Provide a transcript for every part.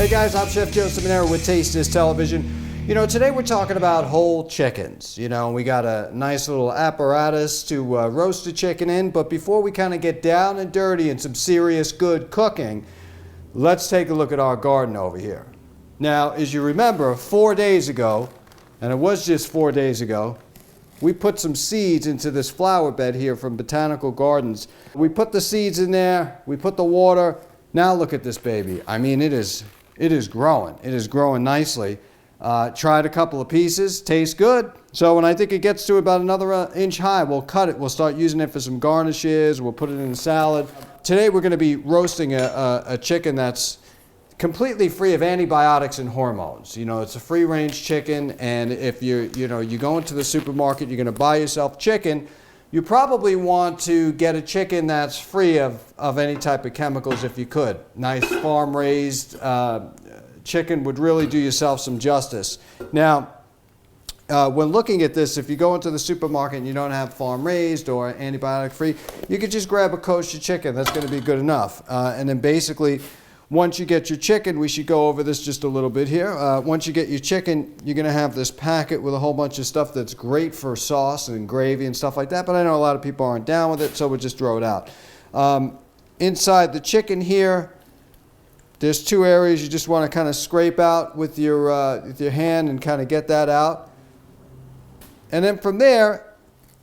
Hey guys, I'm Chef Joe Ciminera with Taste This Television. You know, today we're talking about whole chickens. You know, we got a nice little apparatus to roast the chicken in, but before we kind of get down and dirty and some serious good cooking, let's take a look at our garden over here. Now, as you remember, 4 days ago, and it was just 4 days ago, we put some seeds into this flower bed here from Botanical Gardens. We put the seeds in there, we put the water. Now look at this baby. I mean, it is growing. It is growing nicely. Tried a couple of pieces, tastes good. So when I think it gets to about another inch high, we'll cut it. We'll start using it for some garnishes. We'll put it in a salad. Today we're going to be roasting a chicken that's completely free of antibiotics and hormones. You know, it's a free-range chicken, and if you go into the supermarket, you're going to buy yourself chicken, you probably want to get a chicken that's free of any type of chemicals if you could. Nice farm-raised chicken would really do yourself some justice. Now, when looking at this, if you go into the supermarket and you don't have farm-raised or antibiotic-free, you could just grab a kosher chicken. That's going to be good enough. And then basically, once you get your chicken, we should go over this just a little bit here. Once you get your chicken, you're going to have this packet with a whole bunch of stuff that's great for sauce and gravy and stuff like that, but I know a lot of people aren't down with it, so we'll just throw it out. Inside the chicken here, there's two areas you just want to kind of scrape out with your hand and kind of get that out. And then from there,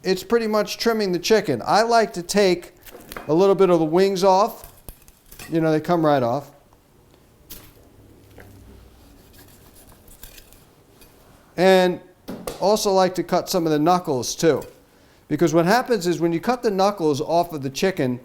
it's pretty much trimming the chicken. I like to take a little bit of the wings off. You know, they come right off. And also like to cut some of the knuckles too. Because what happens is when you cut the knuckles off of the chicken,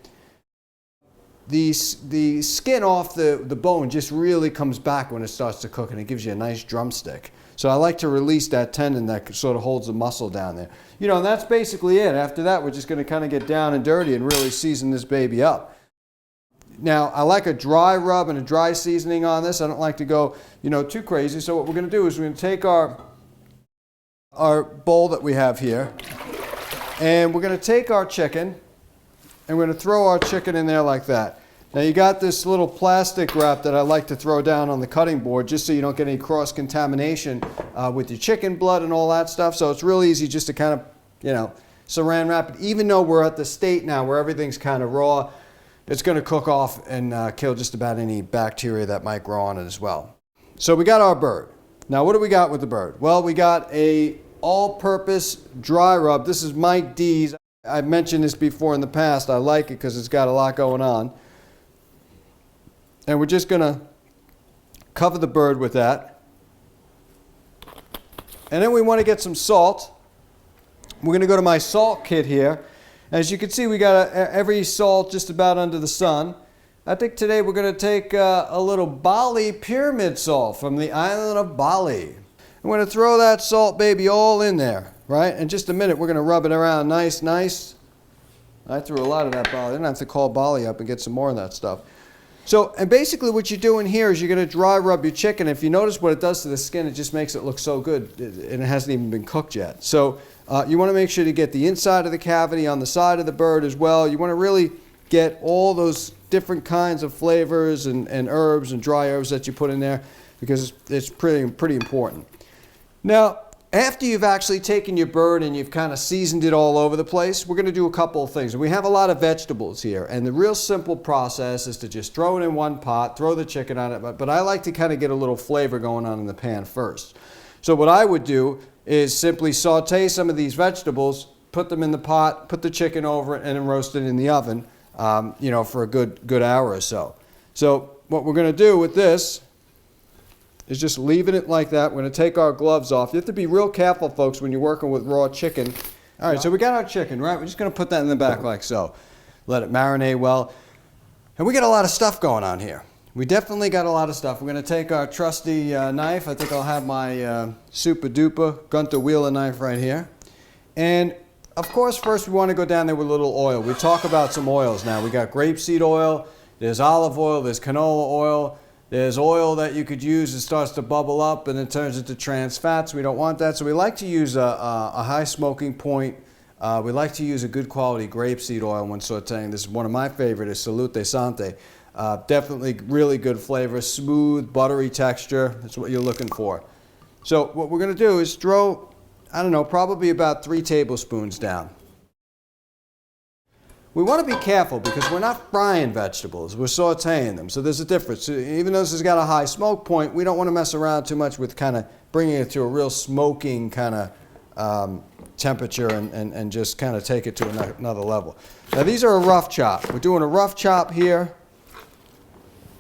the skin off the bone just really comes back when it starts to cook, and it gives you a nice drumstick. So I like to release that tendon that sort of holds the muscle down there. You know, and that's basically it. After that, we're just going to kind of get down and dirty and really season this baby up. Now, I like a dry rub and a dry seasoning on this. I don't like to go, you know, too crazy. So what we're going to do is we're going to take our bowl that we have here, and we're going to take our chicken, and we're going to throw our chicken in there like that. Now, you got this little plastic wrap that I like to throw down on the cutting board just so you don't get any cross-contamination with your chicken blood and all that stuff. So it's real easy just to kind of, you know, saran wrap it. Even though we're at the state now where everything's kind of raw, it's going to cook off and kill just about any bacteria that might grow on it as well. So we got our bird. Now what do we got with the bird? Well, we got a all-purpose dry rub. This is Mike D's. I've mentioned this before in the past. I like it because it's got a lot going on. And we're just going to cover the bird with that. And then we want to get some salt. We're going to go to my salt kit here. As you can see, we got every salt just about under the sun. I think today we're going to take a little Bali pyramid salt from the island of Bali. I'm going to throw that salt baby all in there, right? In just a minute, we're going to rub it around nice. I threw a lot of that Bali. I didn't have to call Bali up and get some more of that stuff. So, and basically what you're doing here is you're going to dry rub your chicken. If you notice what it does to the skin, it just makes it look so good, and it hasn't even been cooked yet. So you want to make sure to get the inside of the cavity on the side of the bird as well. You want to really get all those different kinds of flavors and herbs and dry herbs that you put in there, because it's pretty important. Now, after you've actually taken your bird and you've kind of seasoned it all over the place, we're going to do a couple of things. We have a lot of vegetables here, and the real simple process is to just throw it in one pot, throw the chicken on it, but I like to kind of get a little flavor going on in the pan first. So what I would do is simply saute some of these vegetables, put them in the pot, put the chicken over it, and then roast it in the oven, you know, for a good hour or so. So what we're going to do with this is just leaving it like that. We're going to take our gloves off. You have to be real careful, folks, when you're working with raw chicken. All right, so we got our chicken, right? We're just going to put that in the back like so. Let it marinate well. And we got a lot of stuff going on here. We definitely got a lot of stuff. We're going to take our trusty knife. I think I'll have my super duper Gunter Wheeler knife right here. And of course, first we want to go down there with a little oil. We talk about some oils now. We got grapeseed oil, there's olive oil, there's canola oil, there's oil that you could use. It starts to bubble up and it turns into trans fats. We don't want that. So we like to use a high smoking point. We like to use a good quality grapeseed oil when sauteing. This is one of my favorites, Salute Sante. Definitely really good flavor, smooth, buttery texture. That's what you're looking for. So what we're going to do is throw, I don't know, probably about 3 tablespoons down. We want to be careful because we're not frying vegetables, we're sauteing them. So there's a difference. So even though this has got a high smoke point, we don't want to mess around too much with kind of bringing it to a real smoking kind of temperature and just kind of take it to another level. Now these are a rough chop. We're doing a rough chop here.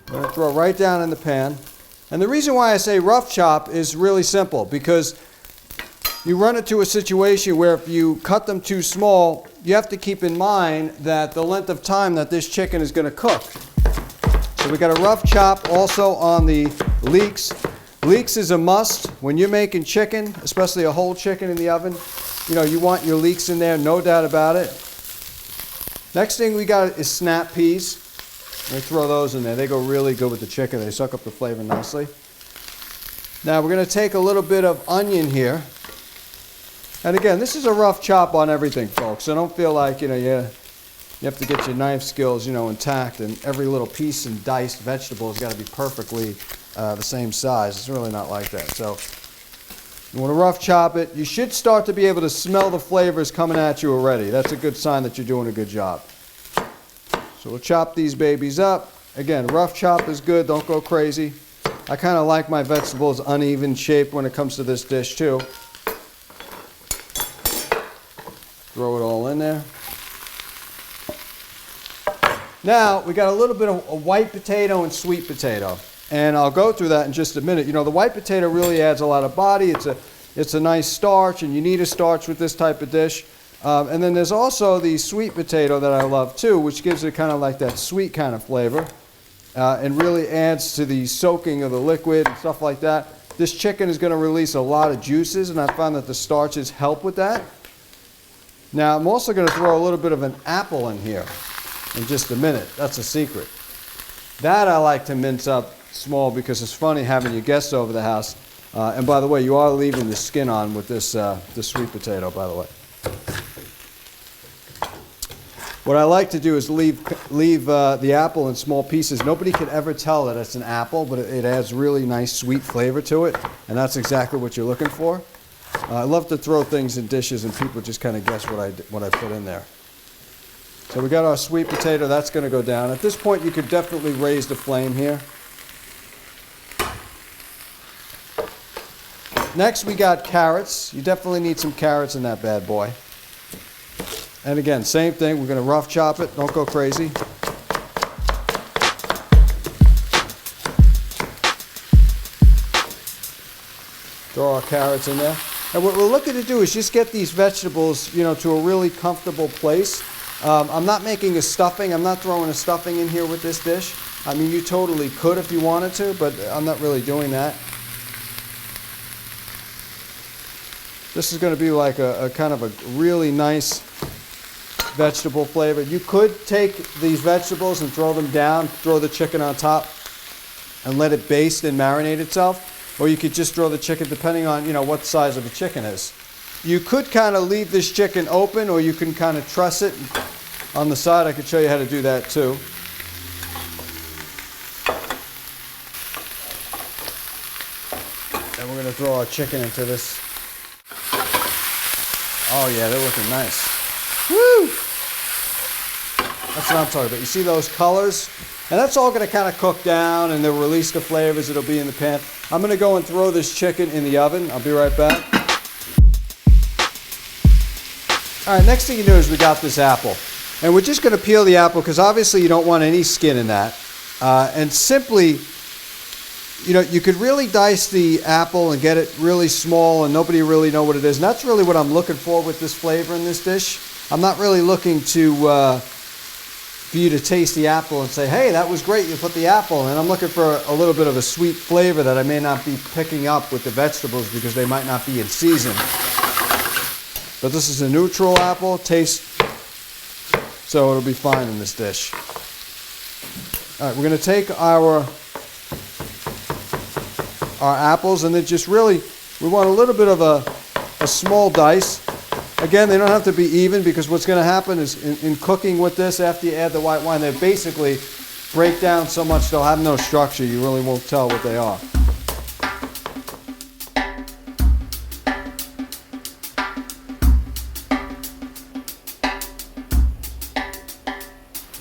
I'm going to throw right down in the pan. And the reason why I say rough chop is really simple, because you run into a situation where if you cut them too small, you have to keep in mind that the length of time that this chicken is going to cook. So we got a rough chop also on the leeks. Leeks is a must. When you're making chicken, especially a whole chicken in the oven, you know, you want your leeks in there, no doubt about it. Next thing we got is snap peas. I'm going to throw those in there. They go really good with the chicken. They suck up the flavor nicely. Now we're going to take a little bit of onion here. And again, this is a rough chop on everything, folks. So don't feel like, you know, you have to get your knife skills, you know, intact, and every little piece and diced vegetable has got to be perfectly the same size. It's really not like that. So you want to rough chop it. You should start to be able to smell the flavors coming at you already. That's a good sign that you're doing a good job. So we'll chop these babies up. Again, rough chop is good. Don't go crazy. I kind of like my vegetables uneven shaped when it comes to this dish too. Throw it all in there. Now, we got a little bit of a white potato and sweet potato. And I'll go through that in just a minute. You know, the white potato really adds a lot of body. It's a nice starch, and you need a starch with this type of dish. And then there's also the sweet potato that I love too, which gives it kind of like that sweet kind of flavor. And really adds to the soaking of the liquid and stuff like that. This chicken is going to release a lot of juices, and I found that the starches help with that. Now, I'm also going to throw a little bit of an apple in here in just a minute. That's a secret. That I like to mince up small because it's funny having your guests over the house. And by the way, you are leaving the skin on with this sweet potato, by the way. What I like to do is leave the apple in small pieces. Nobody could ever tell that it's an apple, but it adds really nice sweet flavor to it, and that's exactly what you're looking for. I love to throw things in dishes and people just kind of guess what I put in there. So we got our sweet potato. That's going to go down. At this point, you could definitely raise the flame here. Next, we got carrots. You definitely need some carrots in that bad boy. And again, same thing. We're going to rough chop it. Don't go crazy. Throw our carrots in there. And what we're looking to do is just get these vegetables, you know, to a really comfortable place. I'm not making a stuffing. I'm not throwing a stuffing in here with this dish. I mean, you totally could if you wanted to, but I'm not really doing that. This is going to be like a kind of a really nice vegetable flavor. You could take these vegetables and throw them down, throw the chicken on top, and let it baste and marinate itself. Or you could just throw the chicken, depending on, you know, what size of the chicken is. You could kind of leave this chicken open, or you can kind of truss it on the side. I could show you how to do that too. And we're going to throw our chicken into this. Oh yeah, they're looking nice. Woo! That's what I'm talking about. You see those colors? And that's all going to kind of cook down, and they'll release the flavors. It'll be in the pan. I'm going to go and throw this chicken in the oven. I'll be right back. All right, next thing you do is we got this apple. And we're just going to peel the apple because obviously you don't want any skin in that. And simply, you know, you could really dice the apple and get it really small and nobody really know what it is. And that's really what I'm looking for with this flavor in this dish. I'm not really looking to for you to taste the apple and say, hey, that was great, you put the apple in. I'm looking for a little bit of a sweet flavor that I may not be picking up with the vegetables because they might not be in season. But this is a neutral apple taste, so it'll be fine in this dish. All right, we're going to take our apples, and then just really, we want a little bit of a small dice. Again, they don't have to be even because what's going to happen is in cooking with this, after you add the white wine, they're basically break down so much they'll have no structure. You really won't tell what they are.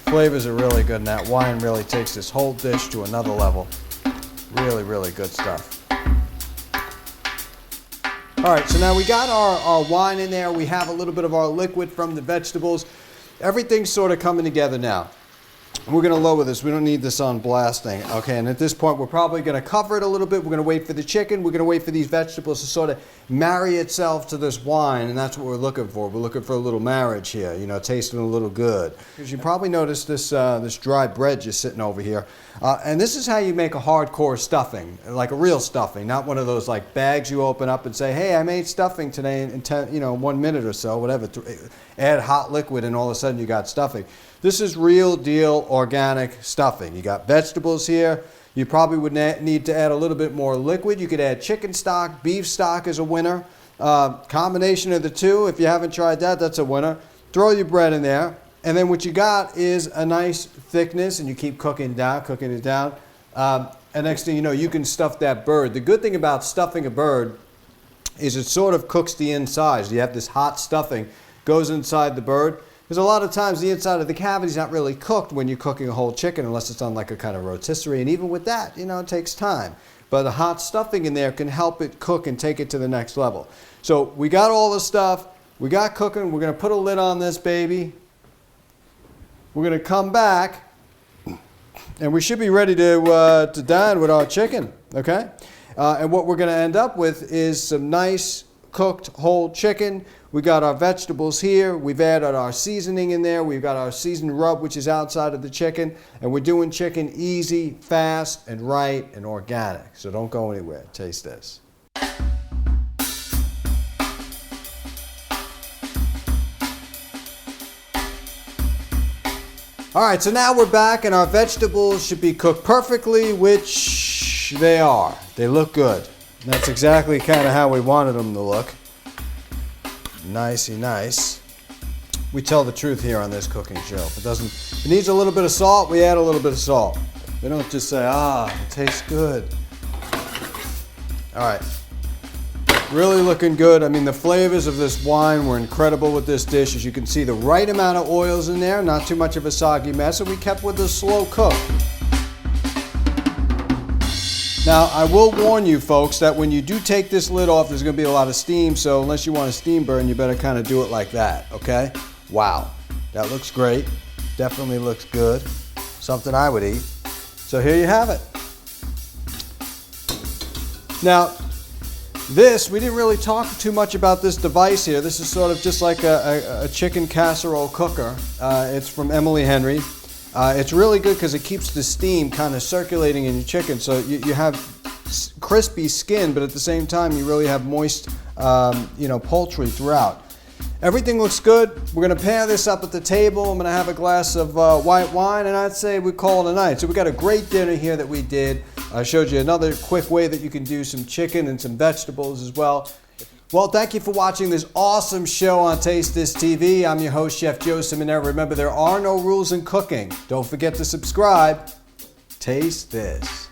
Flavors are really good, and that wine really takes this whole dish to another level. Really, really good stuff. All right, so now we got our wine in there. We have a little bit of our liquid from the vegetables. Everything's sort of coming together now. We're going to lower this. We don't need this on blasting. Okay, and at this point, we're probably going to cover it a little bit. We're going to wait for the chicken. We're going to wait for these vegetables to sort of marry itself to this wine, and that's what we're looking for. We're looking for a little marriage here, you know, tasting a little good. Because you probably noticed this, this dry bread just sitting over here. And this is how you make a hardcore stuffing, like a real stuffing, not one of those like bags you open up and say, hey, I made stuffing today in 1 minute or so, whatever. Add hot liquid and all of a sudden you got stuffing. This is real deal organic stuffing. You got vegetables here. You probably would need to add a little bit more liquid. You could add chicken stock, beef stock is a winner. Combination of the two, if you haven't tried that, that's a winner. Throw your bread in there. And then what you got is a nice thickness, and you keep cooking it down. And next thing you know, you can stuff that bird. The good thing about stuffing a bird is it sort of cooks the inside. You have this hot stuffing, goes inside the bird. Because a lot of times the inside of the cavity is not really cooked when you're cooking a whole chicken unless it's on like a kind of rotisserie. And even with that, you know, it takes time. But the hot stuffing in there can help it cook and take it to the next level. So we got all the stuff. We got cooking. We're going to put a lid on this baby. We're going to come back. And we should be ready to dine with our chicken. Okay? And what we're going to end up with is some nice cooked whole chicken. We got our vegetables here. We've added our seasoning in there. We've got our seasoned rub, which is outside of the chicken. And we're doing chicken easy, fast, and right, and organic. So don't go anywhere. Taste this. All right, so now we're back, and our vegetables should be cooked perfectly, which they are. They look good. And that's exactly kind of how we wanted them to look. Nicey nice. We tell the truth here on this cooking show. If it needs a little bit of salt, we add a little bit of salt. We don't just say, it tastes good. All right. Really looking good. I mean, the flavors of this wine were incredible with this dish. As you can see, the right amount of oils in there, not too much of a soggy mess, and we kept with a slow cook. Now, I will warn you folks that when you do take this lid off, there's going to be a lot of steam, so unless you want a steam burn, you better kind of do it like that, okay? Wow, that looks great. Definitely looks good. Something I would eat. So here you have it. Now, we didn't really talk too much about this device here. This is sort of just like a chicken casserole cooker. It's from Emily Henry. It's really good because it keeps the steam kind of circulating in your chicken, so you have crispy skin, but at the same time you really have moist, poultry throughout. Everything looks good. We're going to pair this up at the table. I'm going to have a glass of white wine, and I'd say we call it a night. So we got a great dinner here that we did. I showed you another quick way that you can do some chicken and some vegetables as well. Well, thank you for watching this awesome show on Taste This TV. I'm your host, Chef Joe Ciminera. Remember, there are no rules in cooking. Don't forget to subscribe. Taste this.